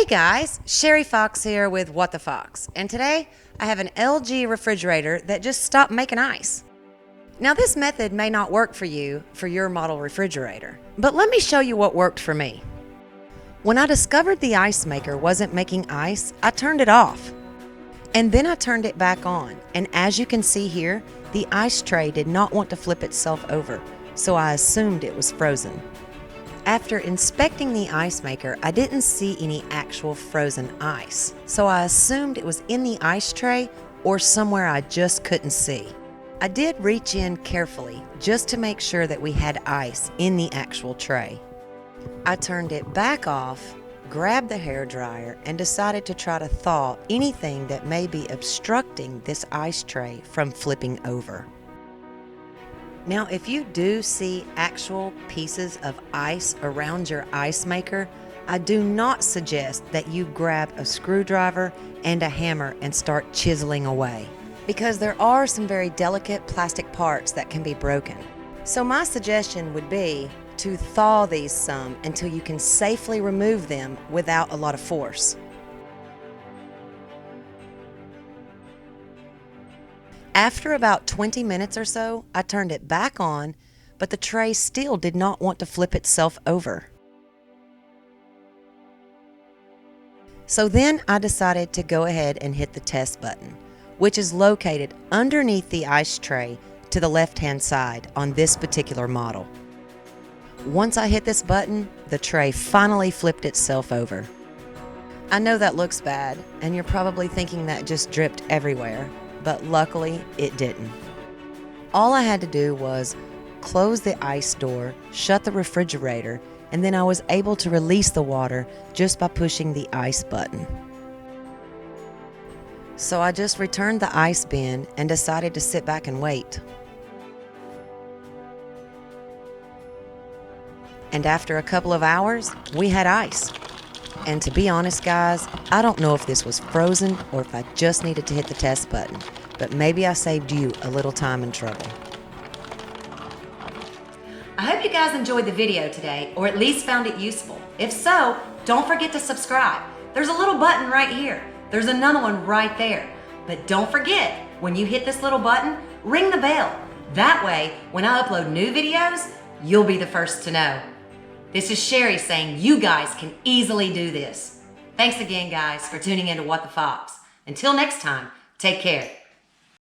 guys, Sherry Fox here with What the Fox, and today I have an LG refrigerator that just stopped making ice. Now this method may not work for you for your model refrigerator, but let me show you what worked for me. When I discovered the ice maker wasn't making ice, I turned it off. And then I turned it back on, and as you can see here, the ice tray did not want to flip itself over, so I assumed it was frozen. After inspecting the ice maker, I didn't see any actual frozen ice, so I assumed it was in the ice tray or somewhere I just couldn't see. I did reach in carefully just to make sure that we had ice in the actual tray. I turned it back off, grabbed the hairdryer, and decided to try to thaw anything that may be obstructing this ice tray from flipping over. Now, if you do see actual pieces of ice around your ice maker, I do not suggest that you grab a screwdriver and a hammer and start chiseling away, because there are some very delicate plastic parts that can be broken. So my suggestion would be to thaw these some until you can safely remove them without a lot of force. After about 20 minutes or so, I turned it back on, but the tray still did not want to flip itself over. So then I decided to go ahead and hit the test button, which is located underneath the ice tray to the left-hand side on this particular model. Once I hit this button, the tray finally flipped itself over. I know that looks bad, and you're probably thinking that just dripped everywhere, but luckily it didn't. All I had to do was close the ice door, shut the refrigerator, and then I was able to release the water just by pushing the ice button. So I just returned the ice bin and decided to sit back and wait. And after a couple of hours, we had ice. And to be honest, guys, I don't know if this was frozen or if I just needed to hit the test button, but maybe I saved you a little time and trouble. I hope you guys enjoyed the video today, or at least found it useful. If so, don't forget to subscribe. There's a little button right here. There's another one right there. But don't forget, when you hit this little button, ring the bell. That way, when I upload new videos, you'll be the first to know. This is Sherry saying you guys can easily do this. Thanks again, guys, for tuning in to What the Fox. Until next time, take care.